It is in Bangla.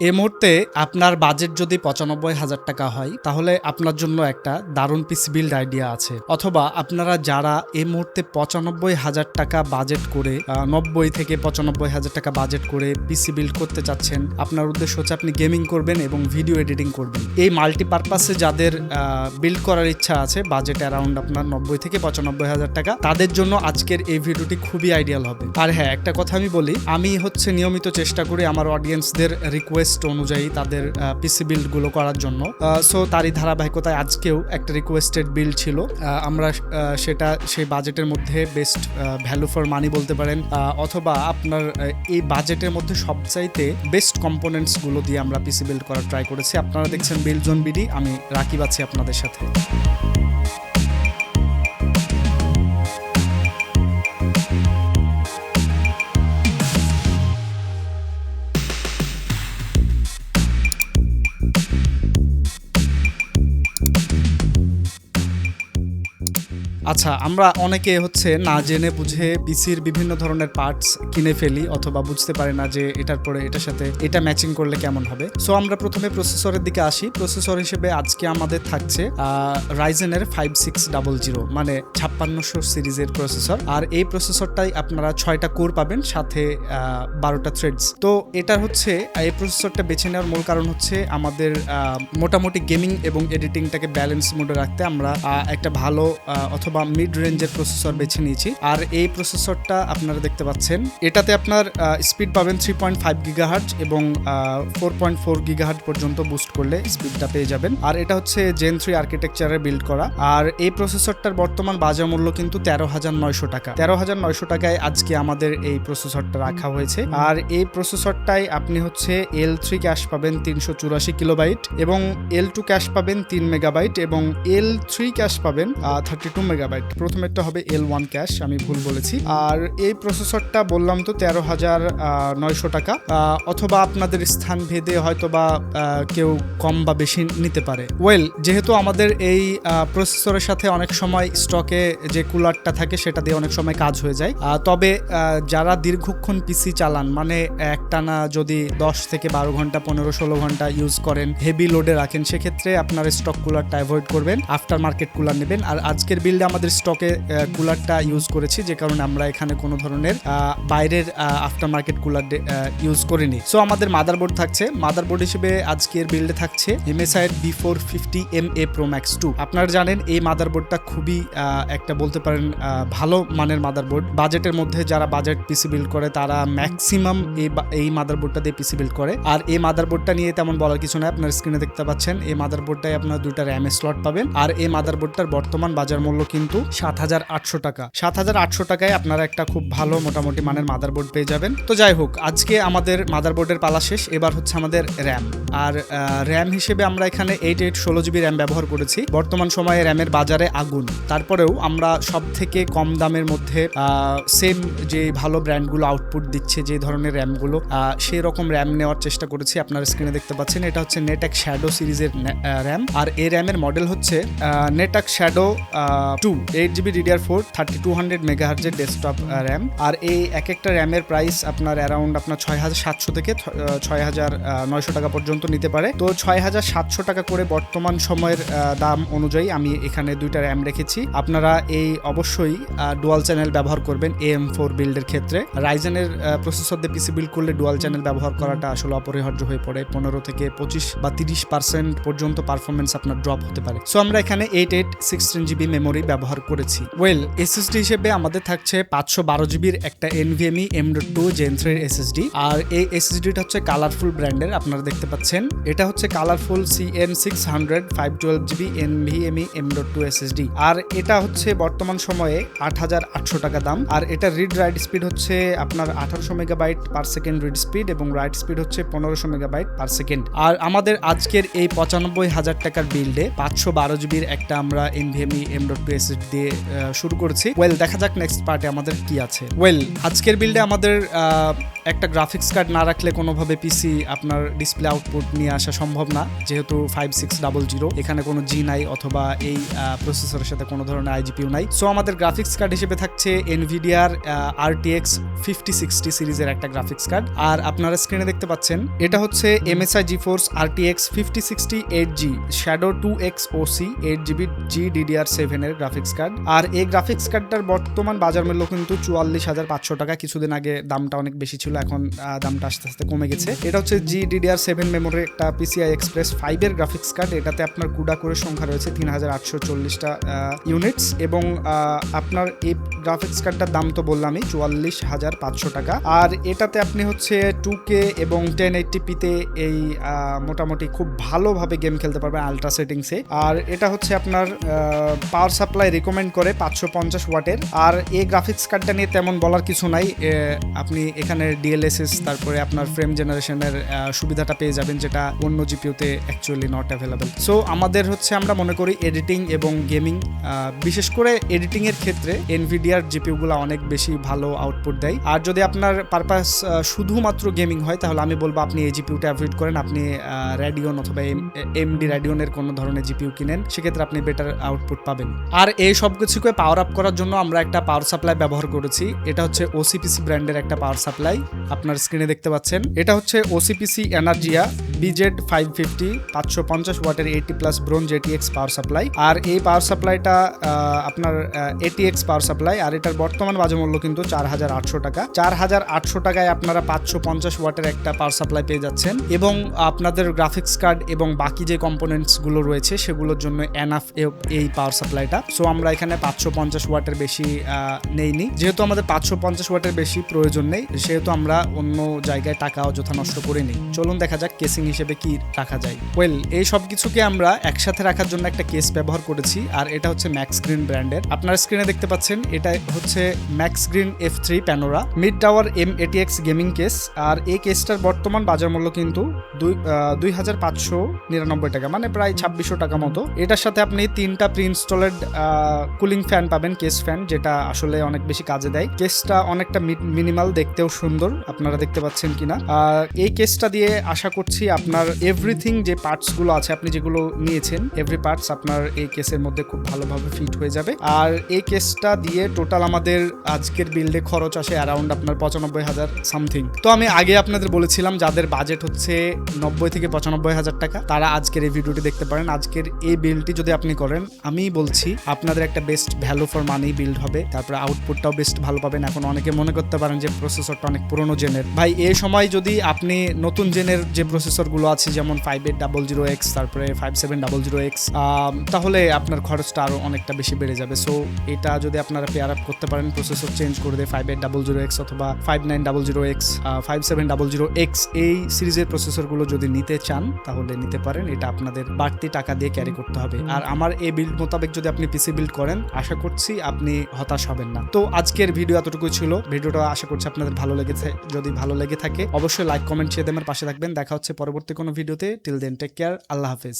এই মুহূর্তে আপনার বাজেট যদি ৯৫,০০০ টাকা হয় তাহলে আপনার জন্য একটা দারুণ পিসি বিল্ড আইডিয়া আছে। অথবা আপনারা যারা এই মুহূর্তে ৯৫,০০০ টাকা বাজেট করে ৯০ থেকে ৯৫,০০০ টাকা বাজেট করে পিসি বিল্ড করতে চাচ্ছেন, আপনার উদ্দেশ্য হচ্ছে আপনি গেমিং করবেন এবং ভিডিও এডিটিং করবেন, এই মাল্টিপারপাসে যাদের বিল্ড করার ইচ্ছা আছে, বাজেট অ্যারাউন্ড আপনার ৯০ থেকে ৯৫,০০০ টাকা, তাদের জন্য আজকের এই ভিডিওটি খুবই আইডিয়াল হবে। আর হ্যাঁ, একটা কথা আমি বলি, আমি হচ্ছে নিয়মিত চেষ্টা করি আমার অডিয়েন্সদের রিকোয়েস্ট অনুযায়ী তাদের পিসি বিল্ড গুলো করার জন্য। সো তারই ধারাবাহিকতায় আজকেও একটা রিকোয়েস্টেড বিল্ড ছিল। আমরা সেটা সেই বাজেটের মধ্যে বেস্ট ভ্যালু ফর মানি বলতে পারেন, অথবা আপনার এই বাজেটের মধ্যে সবচাইতে বেস্ট কম্পোনেন্টস গুলো দিয়ে আমরা পিসি বিল্ড করার ট্রাই করেছি। আপনারা দেখছেন বিল্ড জোন বিডি, আমি রাকিব আছি আপনাদের সাথে। আচ্ছা, আমরা অনেকে হচ্ছে না জেনে বুঝে পিসির বিভিন্ন ধরনের পার্টস কিনে ফেলি, অথবা বুঝতে পারি না যে এটার পরে এটার সাথে এটা ম্যাচিং করলে কেমন হবে। সো আমরা প্রথমে প্রসেসরের দিকে আসি। প্রসেসর হিসেবে আজকে আমাদের থাকছে রাইজেনের 5600, মানে 5600 সিরিজের প্রসেসর। আর এই প্রসেসরটাই আপনারা 6টা কোর পাবেন, সাথে 12টা থ্রেডস। তো এটা হচ্ছে এই প্রসেসরটা বেছে নেওয়ার মূল কারণ হচ্ছে আমাদের মোটামুটি গেমিং এবং এডিটিংটাকে ব্যালেন্স মোডে রাখতে আমরা একটা ভালো অথবা মিড রেঞ্জের প্রসেসর বেছে নিয়েছি। আর এই প্রসেসরটা আপনারা দেখতে পাচ্ছেন, এটাতে আপনার স্পিড পাবেন 3.5 গিগাহার্টজ এবং 4.4 গিগাহার্টজ পর্যন্ত বুস্ট করলে স্পিডটা পেয়ে যাবেন। আর এটা হচ্ছে জেন 3 আর্কিটেকচারে বিল্ড করা। আর এই প্রসেসরটার বর্তমান বাজার মূল্য কিন্তু 13,900 টাকা। 13,900 টাকায় আজকে আমাদের এই প্রসেসরটা রাখা হয়েছে। আর এই প্রসেসরটাই আপনি হচ্ছে L3 ক্যাশ পাবেন 384 কিলোবাইট, এবং L2 ক্যাশ পাবেন 3 মেগাবাইট, এবং L3 ক্যাশ পাবেন 32 মেগাবাইট। প্রথমেরটা হবে L1 ক্যাশ, আমি ভুল বলেছি। আর এই প্রসেসরটা বললাম তো 13,900 টাকা, অথবা আপনাদের স্থান ভেদে হয়তো বা কেউ কম বা বেশি নিতে পারে। যেহেতু আমাদের এই প্রসেসরের সাথে অনেক সময় স্টকে যে কুলারটা থাকে সেটা দিয়ে অনেক সময় কাজ হয়ে যায়, তবে যারা দীর্ঘক্ষণ পিসি চালান, মানে একটানা যদি 10 থেকে 12 ঘন্টা 15-16 ঘন্টা ইউজ করেন, হেভি লোডে রাখেন, সেক্ষেত্রে আপনার স্টক কুলারটা অ্যাভয়েড করবেন, আফটার মার্কেট কুলার নেবেন। আর আজকের বিল্ডে আমাদের স্টকে কুলারটা ইউজ করেছি, যে কারণে আমরা এখানে কোনো ধরনের বাইরের আফটার মার্কেট কুলার ইউজ করিনি। সো আমাদের মাদারবোর্ড থাকছে, মাদারবোর্ড হিসেবে আজকের বিল্ডে থাকছে MSI B450MA Pro Max 2। আপনারা জানেন এই মাদারবোর্ডটা খুবই একটা বলতে পারেন ভালো মানের মাদারবোর্ড। বাজেটের মধ্যে যারা বাজেট পিসি বিল্ড করে তারা ম্যাক্সিমাম এই মাদারবোর্ডটা দিয়ে পিসি বিল্ড করে। আর এই মাদারবোর্ডটা নিয়ে তেমন বলার কিছু নয়, আপনার স্ক্রিনে দেখতে পাচ্ছেন এই মাদারবোর্ডটাই আপনার 2টা র্যাম স্লট পাবেন। আর এই মাদারবোর্ডটার বর্তমান বাজার মূল্য কিন্তু 7,800 টাকা। 7,800 টাকায় আপনারা একটা খুব ভালো মোটামুটি মানের মাদারবোর্ড পেয়ে যাবেন। তো যাই হোক, আজকে আমাদের মাদারবোর্ডের পালা শেষ, এবার হচ্ছে আমাদের র্যাম। আর র্যাম হিসেবে আমরা এখানে 8/16 জিবি র্যাম ব্যবহার করেছি। বর্তমান সময়ে র্যামের বাজারে আগুন, তারপরেও আমরা সব থেকে কম দামের মধ্যে সেম যে ভালো ব্র্যান্ডগুলো আউটপুট দিচ্ছে যে ধরনের র্যামগুলো, সেই রকম র্যাম নেওয়ার চেষ্টা করেছি। আপনারা স্ক্রিনে দেখতে পাচ্ছেন এটা হচ্ছে নেটএক শ্যাডো সিরিজের র্যাম। আর এই র্যামের মডেল হচ্ছে নেটএক শ্যাডো 2 8GB DDR4 3200 মেগাহার্জের ডেস্কটপ র্যাম। আর এই একটা র্যামের প্রাইস আপনার অ্যারাউন্ড আপনার 6,700 থেকে 6,900 টাকা পর্যন্ত নিতে পারে। তো 6,700 টাকা করে বর্তমান সময়ের দাম অনুযায়ী আমি এখানে 2টা র্যাম রেখেছি। আপনারা এই অবশ্যই ডুয়াল চ্যানেল ব্যবহার করবেন AM4 বিল্ডের ক্ষেত্রে। রাইজেনের প্রসেসর দিয়ে পিসি বিল্ড করলে ডুয়াল চ্যানেল ব্যবহার করাটা আসলে অপরিহার্য হয়ে পড়ে। 15 থেকে 25 বা 30% পর্যন্ত পারফরমেন্স আপনার ড্রপ হতে পারে। সো আমরা এখানে 8/16 জিবি মেমোরি ব্যবহার করেছি। SSD হিসেবে আমাদের থাকছে 512 জিবির একটা NVMe M.2 Gen 3 SSD। আর এই SSDটা হচ্ছে কালারফুল ব্র্যান্ডের, আপনারা দেখতে পাচ্ছেন এটা হচ্ছে colourful CN600 512 GB NVMe M.2 SSD। আর এটা হচ্ছে বর্তমান সময়ে 8,800 টাকা দাম। আর এটা রিড রাইট স্পিড হচ্ছে আপনার 1800 megabyte per second read speed, এবং রাইট স্পিড হচ্ছে 1500 মেগাবাইট পার সেকেন্ড। আর আমাদের আজকের এই 95,000 টাকার বিল্ডে 512 জিবির একটা আমরা NVMe M.2 SSD বাজেট দিয়ে শুরু করেছি। দেখা যাক নেক্সট পার্টে আমাদের কি আছে। আজকের বিল্ডে আমাদের একটা গ্রাফিক্স কার্ড না রাখলে কোনোভাবে পিসি আপনার ডিসপ্লে আউটপুট নিয়ে আসা সম্ভব না, যেহেতু 5600 এখানে কোনো জি নাই অথবা এই প্রসেসরের সাথে কোনো ধরনের আইজিপিউ নাই। সো আমাদের গ্রাফিক্স কার্ড হিসেবে থাকছে এনভিডিয়ার RTX 5060 সিরিজের একটা গ্রাফিক্স কার্ড। আর আপনারা স্ক্রিনে দেখতে পাচ্ছেন এটা হচ্ছে MSI GeForce RTX 5060 8G Shadow 2X OC 8GB GDDR7 এর গ্রাফিক্স কার্ড। আর এই গ্রাফিক্স কার্ডটার বর্তমান বাজার মূল্য কিন্তু 44,500 টাকা। কিছুদিন আগে দামটা অনেক বেশি ছিল, এখন দামটা আস্তে আস্তে কমে গেছে। এটা হচ্ছে GDDR7 মেমোরির একটা PCI Express 5 এর গ্রাফিক্স কার্ড। এটাতে আপনার কুডা করে সংখ্যা রয়েছে 3840টা ইউনিটস এবং আপনার এই গ্রাফিক্স কার্ডটার দাম তো বললামই 44,500 টাকা। আর এটাতে আপনি হচ্ছে 2K এবং 1080p-তে এই মোটামুটি খুব ভালোভাবে গেম খেলতে পারবেন আলট্রা সেটিংসে। আর এটা হচ্ছে আপনার পাওয়ার সাপ্লাই রিকমেন্ড করে 550 ওয়াটের। আর এই গ্রাফিক্স কার্ডটা নিয়ে তেমন বলার কিছু নাই, আপনি এখানে DLSS তারপরে আপনার ফ্রেম জেনারেশনের সুবিধাটা পেয়ে যাবেন, যেটা অন্য জিপিইউতে অ্যাকচুয়ালি নট অ্যাভেলেবল। সো আমাদের হচ্ছে আমরা মনে করি এডিটিং এবং গেমিং, বিশেষ করে এডিটিং এর ক্ষেত্রে এনভিডিয়ার জিপিইউগুলো অনেক বেশি ভালো আউটপুট দেয়। আর যদি আপনার পারপাস শুধুমাত্র গেমিং হয় তাহলে আমি বলবো আপনি এই জিপিইউটা অ্যাভয়েড করেন, আপনি র্যাডিয়ন অথবা AMD র্যাডিয়নের কোনো ধরনের জিপিইউ কিনেন, সেক্ষেত্রে আপনি বেটার আউটপুট পাবেন। আর এই সব কিছুকে পাওয়ার আপ করার জন্য আমরা একটা পাওয়ার সাপ্লাই ব্যবহার করেছি। এটা হচ্ছে OCPC ব্র্যান্ডের একটা পাওয়ার সাপ্লাই, আপনার স্ক্রিনে দেখতে পাচ্ছেন। এটা হচ্ছে OCPC এনার্জিয়া BZ550 550 ওয়াটের 80+ ব্রোঞ্জ ATX পাওয়ার সাপ্লাই। আর এই পাওয়ার সাপ্লাইটা আপনার ATX পাওয়ার সাপ্লাই। আর এটার বর্তমান বাজার মূল্য কিন্তু 4800 টাকা। 4800 টাকায় আপনারা 550 ওয়াটের একটা পাওয়ার সাপ্লাই পেয়ে যাচ্ছেন এবং আপনাদের গ্রাফিক্স কার্ড এবং বাকি যে কম্পোনেন্টস গুলো রয়েছে সেগুলোর জন্য এনাফ এই পাওয়ার সাপ্লাইটা। সো আমরা এখানে 550 ওয়াটের বেশি নেইনি, যেহেতু আমাদের 550 ওয়াটের বেশি প্রয়োজন নেই, সেহেতু আমরা অন্য জায়গায় টাকা অযথা নষ্ট করে নিই। চলুন দেখা যাক কেসিং হিসেবে কি রাখা যায়। এই সব কিছুকে আমরা একসাথে রাখার জন্য একটা কেস ব্যবহার করেছি, আর এটা হচ্ছে ম্যাক্স গ্রিন ব্র্যান্ডের। আপনারা স্ক্রিনে দেখতে পাচ্ছেন এটা হচ্ছে Max Green F3 Panorama mid tower M-ATX gaming case. আর এই কেসটার বর্তমান বাজার মূল্য কিন্তু 2599 টাকা, মানে প্রায় 2600 টাকা মতো। এটার সাথে আপনি 3টা প্রি ইনস্টলেড কুলিং ফ্যান পাবেন, কেস ফ্যান, যেটা আসলে অনেক বেশি কাজে দেয়। কেসটা অনেকটা মিনিমাল, দেখতেও সুন্দর, আপনারা দেখতে পাচ্ছেন কিনা। এই কেসটা দিয়ে আশা করছি আপনার এভরিথিং যে পার্টস গুলো আছে আপনি যেগুলো নিয়েছেন এভরি পার্টস আপনার এই কেসের মধ্যে খুব ভালোভাবে ফিট হয়ে যাবে। আর এই কেসটা দিয়ে টোটাল আমাদের আজকের বিল্ডে খরচ আসে অ্যারাউন্ড আপনার 95,000 সামথিং। তো আমি আগে আপনাদের বলেছিলাম যাদের বাজেট হচ্ছে 90 থেকে 95,000 টাকা তারা আজকের এই ভিডিওটি দেখতে পারেন। আজকের এই বিল্ডটি যদি আপনি করেন আমি বলছি আপনাদের একটা best value for money build হবে, তারপরে আউটপুটটাও বেস্ট ভালো পাবেন। এখন অনেকে মনে করতে পারেন যে প্রসেসরটা অনেক পুরনো জেনের, ভাই এই সময় যদি আপনি নতুন জেনের যে প্রসেসরগুলো আছে যেমন 5800X তারপরে 5700X, তাহলে আপনার খরচটা আরো অনেকটা বেশি বেড়ে যাবে। সো এটা যদি আপনারা পেয়ার আপ করতে পারেন, প্রসেসর চেঞ্জ করে দিয়ে 5800X অথবা 5900X 5700X এই সিরিজের প্রসেসরগুলো যদি নিতে চান তাহলে নিতে পারেন, এটা আপনাদের বাড়তি টাকা দিয়ে ক্যারি করতে হবে। আর আমার এই বিল্ড মোতাবেক যদি আপনি পিসি বিল্ড করেন আশা করছি আপনি হতাশ হবেন না। তো আজকের ভিডিও এতটুকুই ছিল। ভিডিওটা আশা করছি আপনাদের ভালো লেগেছে, যদি ভালো লেগে থাকে অবশ্যই লাইক কমেন্ট শেয়ার দিয়ে আমার পাশে থাকবেন। দেখা হচ্ছে পরবর্তী কোনো ভিডিওতে। টিল দেন টেক কেয়ার, আল্লাহ হাফেজ।